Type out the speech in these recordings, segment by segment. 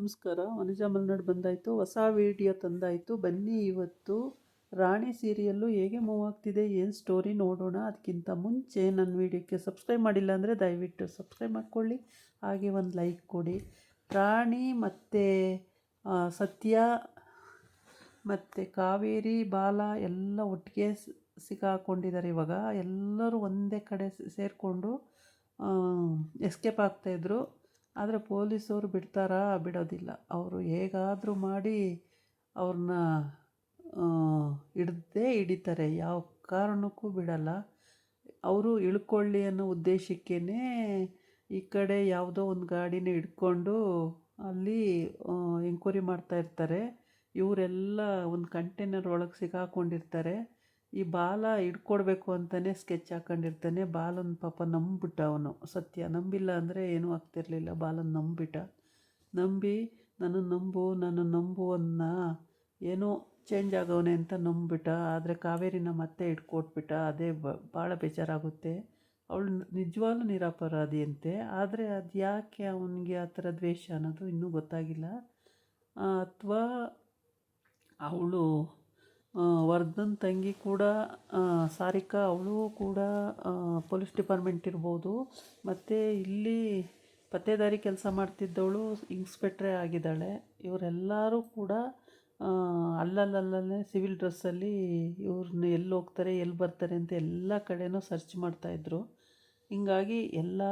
ನಮಸ್ಕಾರ. ವನಜಾ ಮಲ್ನಾಡ್ ಬಂದಾಯಿತು, ಹೊಸ ವಿಡಿಯೋ ತಂದಾಯಿತು. ಬನ್ನಿ ಇವತ್ತು ರಾಣಿ ಸೀರಿಯಲ್ಲು ಹೇಗೆ ಮೂವ್ ಆಗ್ತಿದೆ, ಏನು ಸ್ಟೋರಿ ನೋಡೋಣ. ಅದಕ್ಕಿಂತ ಮುಂಚೆ ನನ್ನ ವಿಡಿಯೋಕ್ಕೆ ಸಬ್ಸ್ಕ್ರೈಬ್ ಮಾಡಿಲ್ಲ ಅಂದರೆ ದಯವಿಟ್ಟು ಸಬ್ಸ್ಕ್ರೈಬ್ ಮಾಡ್ಕೊಳ್ಳಿ, ಹಾಗೆ ಒಂದು ಲೈಕ್ ಕೊಡಿ. ರಾಣಿ ಮತ್ತು ಸತ್ಯ ಮತ್ತು ಕಾವೇರಿ ಬಾಲ ಎಲ್ಲ ಒಟ್ಟಿಗೆ ಸಿಕ್ಕಾಕೊಂಡಿದ್ದಾರೆ. ಇವಾಗ ಎಲ್ಲರೂ ಒಂದೇ ಕಡೆ ಸೇರಿಕೊಂಡು ಎಸ್ಕೇಪ್ ಆಗ್ತಾಯಿದ್ರು. ಆದರೆ ಪೊಲೀಸವರು ಬಿಡ್ತಾರಾ? ಬಿಡೋದಿಲ್ಲ. ಅವರು ಹೇಗಾದರೂ ಮಾಡಿ ಅವ್ರನ್ನ ಹಿಡ್ದೇ ಹಿಡಿತಾರೆ, ಯಾವ ಕಾರಣಕ್ಕೂ ಬಿಡಲ್ಲ. ಅವರು ಇಳ್ಕೊಳ್ಳಿ ಅನ್ನೋ ಉದ್ದೇಶಕ್ಕೇ ಈ ಕಡೆ ಯಾವುದೋ ಒಂದು ಗಾಡಿನ ಹಿಡ್ಕೊಂಡು ಅಲ್ಲಿ ಎಂಕ್ವೈರಿ ಮಾಡ್ತಾಯಿರ್ತಾರೆ. ಇವರೆಲ್ಲ ಒಂದು ಕಂಟೈನರ್ ಒಳಗೆ ಸಿಕ್ಕಾಕೊಂಡಿರ್ತಾರೆ. ಈ ಬಾಲ ಹಿಡ್ಕೊಡ್ಬೇಕು ಅಂತಲೇ ಸ್ಕೆಚ್ ಹಾಕ್ಕೊಂಡಿರ್ತಾನೆ. ಬಾಲನ ಪಾಪ ನಂಬಿಬಿಟ್ಟ ಅವನು. ಸತ್ಯ ನಂಬಿಲ್ಲ ಅಂದರೆ ಏನೂ ಆಗ್ತಿರ್ಲಿಲ್ಲ. ಬಾಲನ ನಂಬಿ ನನ್ನ ನಂಬು ಅನ್ನ ಏನೋ ಚೇಂಜ್ ಆಗವನೆ ಅಂತ ನಂಬಿಬಿಟ್ಟ. ಆದರೆ ಕಾವೇರಿನ ಮತ್ತೆ ಹಿಡ್ಕೊಟ್ಬಿಟ್ಟ. ಅದೇ ಭಾಳ ಬೇಜಾರಾಗುತ್ತೆ. ಅವಳು ನಿಜವಾಗ್ಲೂ ನಿರಪರಾಧಿ ಅಂತೆ. ಆದರೆ ಅದು ಯಾಕೆ ಅವನಿಗೆ ಆ ಥರ ದ್ವೇಷ ಅನ್ನೋದು ಇನ್ನೂ ಗೊತ್ತಾಗಿಲ್ಲ. ಅಥವಾ ಅವಳು ವರ್ಧನ್ ತಂಗಿ ಕೂಡ ಸಾರಿಕಾ, ಅವಳು ಕೂಡ ಪೊಲೀಸ್ ಡಿಪಾರ್ಟ್ಮೆಂಟ್ ಇರ್ಬೋದು. ಮತ್ತು ಇಲ್ಲಿ ಪತ್ತೇದಾರಿ ಕೆಲಸ ಮಾಡ್ತಿದ್ದವಳು ಇನ್ಸ್ಪೆಕ್ಟ್ರೇ ಆಗಿದ್ದಾಳೆ. ಇವರೆಲ್ಲರೂ ಕೂಡ ಅಲ್ಲಲ್ಲೇ ಸಿವಿಲ್ ಡ್ರೆಸ್ಸಲ್ಲಿ ಇವ್ರನ್ನ ಎಲ್ಲಿ ಹೋಗ್ತಾರೆ ಎಲ್ಲಿ ಬರ್ತಾರೆ ಅಂತ ಎಲ್ಲ ಕಡೆನೂ ಸರ್ಚ್ ಮಾಡ್ತಾಯಿದ್ರು. ಹೀಗಾಗಿ ಎಲ್ಲ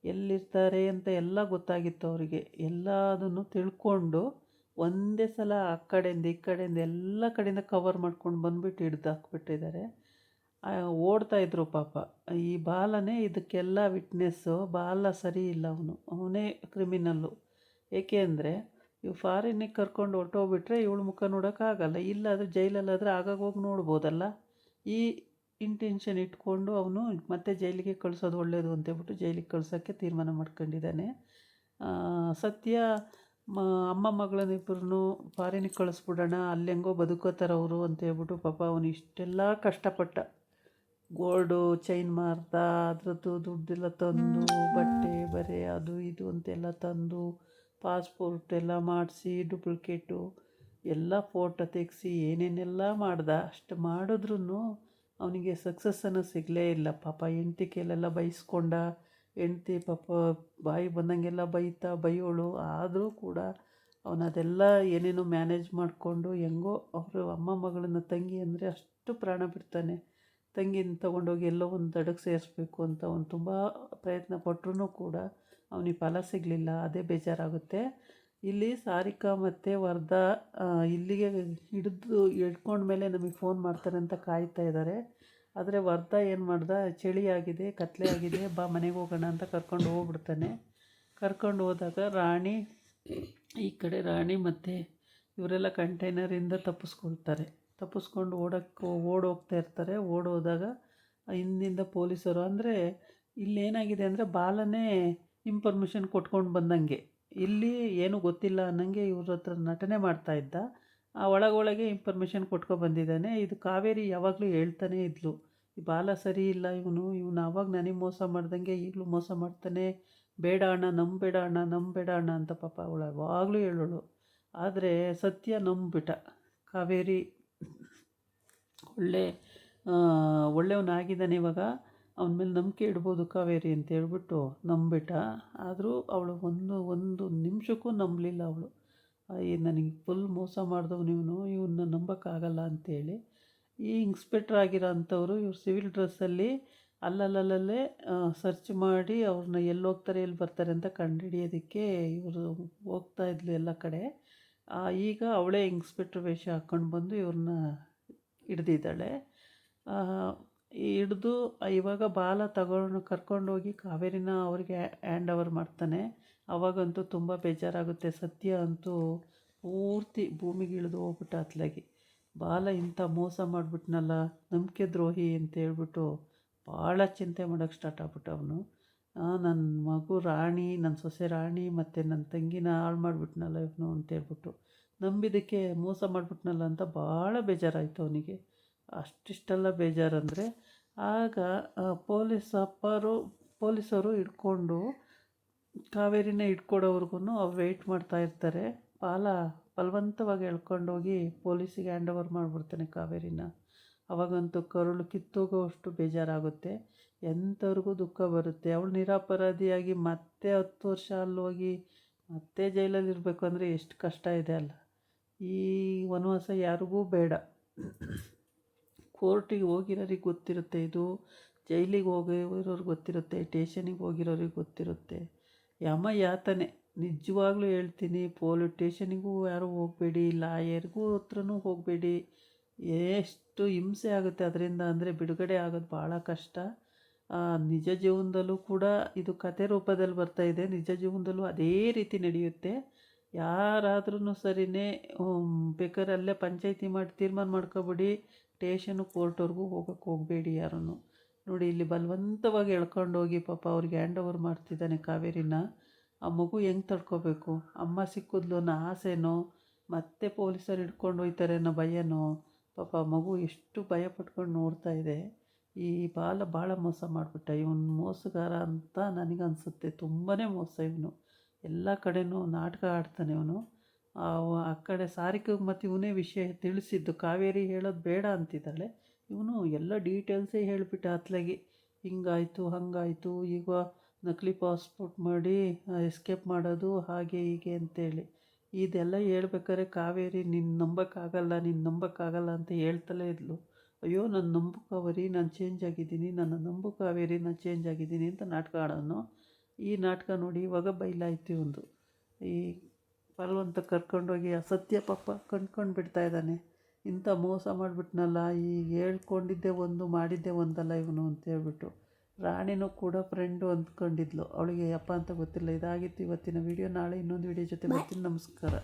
ಎಲ್ಲಿರ್ತಾರೆ ಅಂತ ಎಲ್ಲ ಗೊತ್ತಾಗಿತ್ತು ಅವರಿಗೆ. ಎಲ್ಲದನ್ನು ತಿಳ್ಕೊಂಡು ಒಂದೇ ಸಲ ಆ ಕಡೆಯಿಂದ ಈ ಕಡೆಯಿಂದ ಎಲ್ಲ ಕಡೆಯಿಂದ ಕವರ್ ಮಾಡ್ಕೊಂಡು ಬಂದುಬಿಟ್ಟು ಹಿಡ್ದು ಹಾಕ್ಬಿಟ್ಟಿದ್ದಾರೆ. ಓಡ್ತಾಯಿದ್ರು ಪಾಪ. ಈ ಬಾಲನೇ ಇದಕ್ಕೆಲ್ಲ ವಿಟ್ನೆಸ್ಸು. ಬಾಲ ಸರಿ ಇಲ್ಲ, ಅವನೇ ಕ್ರಿಮಿನಲ್ಲು. ಏಕೆ ಅಂದರೆ ಇವು ಫಾರಿನಿಗೆ ಕರ್ಕೊಂಡು ಹೊರ್ಟೋಗ್ಬಿಟ್ರೆ ಇವಳು ಮುಖ ನೋಡೋಕ್ಕಾಗಲ್ಲ. ಇಲ್ಲಾದರೆ ಜೈಲಲ್ಲಾದರೆ ಆಗಾಗ ಹೋಗಿ ನೋಡ್ಬೋದಲ್ಲ. ಈ ಇಂಟೆನ್ಷನ್ ಇಟ್ಕೊಂಡು ಅವನು ಮತ್ತೆ ಜೈಲಿಗೆ ಕಳಿಸೋದು ಒಳ್ಳೆಯದು ಅಂತೇಳ್ಬಿಟ್ಟು ಜೈಲಿಗೆ ಕಳ್ಸೋಕ್ಕೆ ತೀರ್ಮಾನ ಮಾಡ್ಕೊಂಡಿದ್ದಾನೆ. ಸತ್ಯ ಅಮ್ಮ ಮಗಳನ್ನಿಬ್ಬರನ್ನು ಫಾರಿನಿಗೆ ಕಳಿಸ್ಬಿಡೋಣ, ಅಲ್ಲಿ ಹೆಂಗೋ ಬದುಕೋತಾರೆ ಅವರು ಅಂತೇಳ್ಬಿಟ್ಟು ಪಾಪ ಅವನು ಇಷ್ಟೆಲ್ಲ ಕಷ್ಟಪಟ್ಟ. ಗೋಲ್ಡು ಚೈನ್ ಮಾರ್ದ, ಅದರದ್ದು ದುಡ್ಡೆಲ್ಲ ತಂದು ಬಟ್ಟೆ ಬರೆ ಅದು ಇದು ಅಂತೆಲ್ಲ ತಂದು ಪಾಸ್ಪೋರ್ಟ್ ಎಲ್ಲ ಮಾಡಿಸಿ ಡೂಪ್ಲಿಕೇಟು ಎಲ್ಲ ಫೋಟೋ ತೆಗೆಸಿ ಏನೇನೆಲ್ಲ ಮಾಡ್ದ. ಅಷ್ಟು ಮಾಡಿದ್ರೂ ಅವನಿಗೆ ಸಕ್ಸಸ್ ಅನ್ನೋ ಸಿಗಲೇ ಇಲ್ಲ. ಪಾಪ ಹೆಂಡ್ತಿ ಕೈಲೆಲ್ಲ ಬೈಸ್ಕೊಂಡ. ಹೆಂಡ್ತಿ ಪಾಪ ಬಾಯಿ ಬಂದಂಗೆಲ್ಲ ಬೈಯೋಳು. ಆದರೂ ಕೂಡ ಅವನು ಅದೆಲ್ಲ ಏನೇನೋ ಮ್ಯಾನೇಜ್ ಮಾಡಿಕೊಂಡು ಹೆಂಗೋ ಅವರು ಅಮ್ಮ ಮಗಳನ್ನ, ತಂಗಿ ಅಂದರೆ ಅಷ್ಟು ಪ್ರಾಣ ಬಿಡ್ತಾನೆ. ತಂಗಿನ ತೊಗೊಂಡೋಗಿ ಎಲ್ಲೋ ಒಂದು ದಡಕ್ಕೆ ಸೇರಿಸ್ಬೇಕು ಅಂತ ಅವನು ತುಂಬ ಪ್ರಯತ್ನ ಪಟ್ಟರೂ ಕೂಡ ಅವನಿಗೆ ಫಲ ಸಿಗಲಿಲ್ಲ. ಅದೇ ಬೇಜಾರಾಗುತ್ತೆ. ಇಲ್ಲಿ ಸಾರಿಕಾ ಮತ್ತು ವರ್ಧ ಇಲ್ಲಿಗೆ ಹಿಡ್ಕೊಂಡ್ಮೇಲೆ ನಮಗೆ ಫೋನ್ ಮಾಡ್ತಾರೆ ಅಂತ ಕಾಯ್ತಾ ಇದ್ದಾರೆ. ಆದರೆ ವರ್ಧ ಏನು ಮಾಡ್ದ, ಚಳಿ ಆಗಿದೆ, ಕತ್ಲೆ ಆಗಿದೆ, ಬಾ ಮನೆಗೆ ಹೋಗೋಣ ಅಂತ ಕರ್ಕೊಂಡು ಹೋಗ್ಬಿಡ್ತಾನೆ. ಕರ್ಕೊಂಡು ಹೋದಾಗ ರಾಣಿ ಈ ಕಡೆ ರಾಣಿ ಮತ್ತು ಇವರೆಲ್ಲ ಕಂಟೈನರಿಂದ ತಪ್ಪಿಸ್ಕೊಂಡು ಓಡೋಗ್ತಾ ಇರ್ತಾರೆ. ಓಡೋದಾಗ ಹಿಂದಿಂದ ಪೊಲೀಸರು, ಅಂದರೆ ಇಲ್ಲೇನಾಗಿದೆ ಅಂದರೆ ಬಾಲನೇ ಇನ್ಫಾರ್ಮೇಷನ್ ಕೊಟ್ಕೊಂಡು ಬಂದಂಗೆ, ಇಲ್ಲಿ ಏನೂ ಗೊತ್ತಿಲ್ಲ ಅನ್ನಂಗೆ ಇವ್ರ ಹತ್ರ ನಟನೆ ಮಾಡ್ತಾಯಿದ್ದ. ಒಳಗೊಳಗೆ ಇನ್ಫಾರ್ಮೇಷನ್ ಬಂದಿದ್ದಾನೆ. ಇದು ಕಾವೇರಿ ಯಾವಾಗಲೂ ಹೇಳ್ತಾನೇ ಇದ್ಲು, ಈ ಬಾಲ ಸರಿ ಇಲ್ಲ, ಇವನು ಆವಾಗ ನನಗೆ ಮೋಸ ಮಾಡ್ದಂಗೆ ಈಗಲೂ ಮೋಸ ಮಾಡ್ತಾನೆ, ಬೇಡ ಅಣ್ಣ ನಂಬೇಡ ಅಣ್ಣ ಅಂತ ಪಾಪ ಅವಳು ಯಾವಾಗಲೂ ಹೇಳೋಳು. ಆದರೆ ಸತ್ಯ ನಂಬಿಬಿಟ್ಟ. ಕಾವೇರಿ ಒಳ್ಳೆಯವನಾಗಿದ್ದಾನೆ, ಇವಾಗ ಅವನ ಮೇಲೆ ನಂಬಿಕೆ ಇಡ್ಬೋದು ಕಾವೇರಿ ಅಂತ ಹೇಳ್ಬಿಟ್ಟು ನಂಬಿಬಿಟ್ಟ. ಆದರೂ ಅವಳು ಒಂದು ನಿಮಿಷಕ್ಕೂ ನಂಬಲಿಲ್ಲ. ಅವಳು ನನಗೆ ಫುಲ್ ಮೋಸ ಮಾಡಿದವನು ಇವನ್ನ ನಂಬೋಕ್ಕಾಗಲ್ಲ ಅಂಥೇಳಿ. ಈ ಇನ್ಸ್ಪೆಕ್ಟ್ರ್ ಆಗಿರೋ ಅಂಥವ್ರು ಇವ್ರು ಸಿವಿಲ್ ಡ್ರೆಸ್ಸಲ್ಲಿ ಅಲ್ಲಲ್ಲೇ ಸರ್ಚ್ ಮಾಡಿ ಅವ್ರನ್ನ ಎಲ್ಲಿ ಹೋಗ್ತಾರೆ ಎಲ್ಲಿ ಬರ್ತಾರೆ ಅಂತ ಕಂಡುಹಿಡಿಯೋದಕ್ಕೆ ಇವರು ಹೋಗ್ತಾಯಿದ್ಲು ಎಲ್ಲ ಕಡೆ. ಈಗ ಅವಳೇ ಇನ್ಸ್ಪೆಕ್ಟ್ರ್ ವೇಷ ಹಾಕ್ಕೊಂಡು ಬಂದು ಇವ್ರನ್ನ ಹಿಡ್ದಿದ್ದಾಳೆ. ಹಿಡ್ದು ಇವಾಗ ಬಾಲ ಕರ್ಕೊಂಡೋಗಿ ಕಾವೇರಿನ ಅವ್ರಿಗೆ ಹ್ಯಾಂಡ್ ಓವರ್ ಮಾಡ್ತಾನೆ. ಅವಾಗಂತೂ ತುಂಬ ಬೇಜಾರಾಗುತ್ತೆ. ಸತ್ಯ ಅಂತೂ ಪೂರ್ತಿ ಭೂಮಿಗೆ ಇಳಿದು ಹೋಗ್ಬಿಟ್ಟ ಅತ್ಲಾಗಿ. ಬಾಲ ಇಂಥ ಮೋಸ ಮಾಡಿಬಿಟ್ನಲ್ಲ, ನಂಬಿಕೆ ದ್ರೋಹಿ ಅಂತ ಹೇಳ್ಬಿಟ್ಟು ಭಾಳ ಚಿಂತೆ ಮಾಡೋಕ್ಕೆ ಸ್ಟಾರ್ಟ್ ಆಗ್ಬಿಟ್ಟ ಅವನು. ನನ್ನ ಮಗು ರಾಣಿ, ನನ್ನ ಸೊಸೆ ರಾಣಿ ಮತ್ತು ನನ್ನ ತಂಗಿನ ಹಾಳು ಮಾಡಿಬಿಟ್ನಲ್ಲ ಇವನು ಅಂತೇಳ್ಬಿಟ್ಟು, ನಂಬಿದ್ದಕ್ಕೆ ಮೋಸ ಮಾಡಿಬಿಟ್ನಲ್ಲ ಅಂತ ಭಾಳ ಬೇಜಾರಾಯಿತು ಅವನಿಗೆ. ಅಷ್ಟಿಷ್ಟೆಲ್ಲ ಬೇಜಾರಂದರೆ ಆಗ ಪೊಲೀಸರು ಹಿಡ್ಕೊಂಡು ಕಾವೇರಿನ ಇಟ್ಕೊಡೋವರೆಗೂ ಅವ್ರು ವೆಯ್ಟ್ ಮಾಡ್ತಾ ಇರ್ತಾರೆ. ಬಲವಂತವಾಗಿ ಎಳ್ಕೊಂಡೋಗಿ ಪೊಲೀಸಿಗೆ ಹ್ಯಾಂಡ್ ಓವರ್ ಮಾಡಿಬಿಡ್ತಾನೆ ಕಾವೇರಿನ. ಅವಾಗಂತೂ ಕರುಳು ಕಿತ್ತೋಗೋವಷ್ಟು ಬೇಜಾರಾಗುತ್ತೆ. ಎಂಥವ್ರಿಗೂ ದುಃಖ ಬರುತ್ತೆ. ಅವಳು ನಿರಪರಾಧಿಯಾಗಿ ಮತ್ತೆ 10 ವರ್ಷ ಅಲ್ಲೋಗಿ ಮತ್ತೆ ಜೈಲಲ್ಲಿರಬೇಕು ಅಂದರೆ ಎಷ್ಟು ಕಷ್ಟ ಇದೆ ಅಲ್ಲ. ಈ ವನವಾಸ ಯಾರಿಗೂ ಬೇಡ. ಕೋರ್ಟಿಗೆ ಹೋಗಿರೋರಿಗೆ ಗೊತ್ತಿರುತ್ತೆ ಇದು, ಜೈಲಿಗೆ ಹೋಗಿರೋರಿಗೆ ಗೊತ್ತಿರುತ್ತೆ, ಟೇಷನಿಗೆ ಹೋಗಿರೋರಿಗೆ ಗೊತ್ತಿರುತ್ತೆ. ಯಮ ಯಾತನೆ ನಿಜವಾಗ್ಲೂ ಹೇಳ್ತೀನಿ. ಪೊಲೀಸ್ ಸ್ಟೇಷನಿಗೂ ಯಾರೂ ಹೋಗಬೇಡಿ, ಲಾಯರ್ಗೂ ಹತ್ರನೂ ಹೋಗಬೇಡಿ. ಎಷ್ಟು ಹಿಂಸೆ ಆಗುತ್ತೆ ಅದರಿಂದ ಅಂದರೆ ಬಿಡುಗಡೆ ಆಗೋದು ಭಾಳ ಕಷ್ಟ. ನಿಜ ಜೀವನದಲ್ಲೂ ಕೂಡ ಇದು ಕತೆ ರೂಪದಲ್ಲಿ ಬರ್ತಾಯಿದೆ. ನಿಜ ಜೀವನದಲ್ಲೂ ಅದೇ ರೀತಿ ನಡೆಯುತ್ತೆ. ಯಾರಾದ್ರೂ ಸರಿಯೇ ಬೇಕಾದ್ರೆ ಅಲ್ಲೇ ಪಂಚಾಯಿತಿ ಮಾಡಿ ತೀರ್ಮಾನ ಮಾಡ್ಕೊಬಿಡಿ. ಸ್ಟೇಷನು ಕೋರ್ಟ್ವರೆಗೂ ಹೋಗೋಕ್ಕೆ ಹೋಗಬೇಡಿ ಯಾರೂ. ನೋಡಿ ಇಲ್ಲಿ ಬಲವಂತವಾಗಿ ಎಳ್ಕೊಂಡೋಗಿ ಪಾಪ ಅವ್ರಿಗೆ ಹ್ಯಾಂಡ್ ಓವರ್ ಮಾಡ್ತಿದ್ದಾನೆ ಕಾವೇರಿನ. ಆ ಮಗು ಹೆಂಗೆ ತಡ್ಕೋಬೇಕು? ಅಮ್ಮ ಸಿಕ್ಕಿದ್ಲು ಅನ್ನೋ ಆಸೆನೋ, ಮತ್ತೆ ಪೊಲೀಸರು ಹಿಡ್ಕೊಂಡು ಹೋಗ್ತಾರೆ ಅನ್ನೋ ಭಯನೋ. ಪಾಪ ಮಗು ಎಷ್ಟು ಭಯ ಪಟ್ಕೊಂಡು ನೋಡ್ತಾ ಇದೆ. ಈ ಭಾಳ ಮೋಸ ಮಾಡಿಬಿಟ್ಟ ಇವನು. ಮೋಸಗಾರ ಅಂತ ನನಗನ್ಸುತ್ತೆ. ತುಂಬಾ ಮೋಸ ಇವನು. ಎಲ್ಲ ಕಡೆನೂ ನಾಟಕ ಆಡ್ತಾನೆ ಇವನು. ಆ ಕಡೆ ಸಾರಿಕೆಗೆ ಮತ್ತು ಇವನೇ ವಿಷಯ ತಿಳಿಸಿದ್ದು. ಕಾವೇರಿ ಹೇಳೋದು ಬೇಡ ಅಂತಿದ್ದಾಳೆ, ಇವನು ಎಲ್ಲ ಡೀಟೇಲ್ಸೇ ಹೇಳಿಬಿಟ್ಟ ಅತ್ಲಾಗಿ. ಹಿಂಗಾಯಿತು ಹಾಗಾಯಿತು, ಈಗ ನಕಲಿ ಪಾಸ್ಪೋರ್ಟ್ ಮಾಡಿ ಎಸ್ಕೇಪ್ ಮಾಡೋದು ಹಾಗೆ ಹೀಗೆ ಅಂತೇಳಿ. ಇದೆಲ್ಲ ಹೇಳ್ಬೇಕಾದ್ರೆ ಕಾವೇರಿ ನಿನ್ನ ನಂಬೋಕ್ಕಾಗಲ್ಲ ಅಂತ ಹೇಳ್ತಲೇ ಇದ್ಲು. ಅಯ್ಯೋ ನನ್ನ ನಂಬು ಕಾವೇರಿ, ನಾನು ಚೇಂಜ್ ಆಗಿದ್ದೀನಿ, ನನ್ನ ನಂಬು ಕಾವೇರಿ, ನಾನು ಚೇಂಜ್ ಆಗಿದ್ದೀನಿ ಅಂತ ನಾಟಕ ಆಡೋನು. ಈ ನಾಟಕ ನೋಡಿ ಇವಾಗ ಬಯಲಾಯ್ತು ಒಂದು. ಈ ಬಲವಂತ ಕರ್ಕೊಂಡೋಗಿ ಅಸತ್ಯ ಪಾಪ ಕಂಡ್ಕೊಂಡು ಬಿಡ್ತಾ ಇದ್ದಾನೆ. ಇಂಥ ಮೋಸ ಮಾಡಿಬಿಟ್ನಲ್ಲ, ಈಗ ಹೇಳ್ಕೊಂಡಿದ್ದೆ ಒಂದು ಮಾಡಿದ್ದೆ ಒಂದಲ್ಲ ಇವನು ಅಂತೇಳ್ಬಿಟ್ಟು. ರಾಣಿನೂ ಕೂಡ ಫ್ರೆಂಡು ಅಂದ್ಕೊಂಡಿದ್ಲು, ಅವಳಿಗೆ ಯಪ್ಪ ಅಂತ ಗೊತ್ತಿಲ್ಲ. ಇದಾಗಿತ್ತು ಇವತ್ತಿನ ವಿಡಿಯೋ. ನಾಳೆ ಇನ್ನೊಂದು ವಿಡಿಯೋ ಜೊತೆ ಬರ್ತೀನಿ. ನಮಸ್ಕಾರ.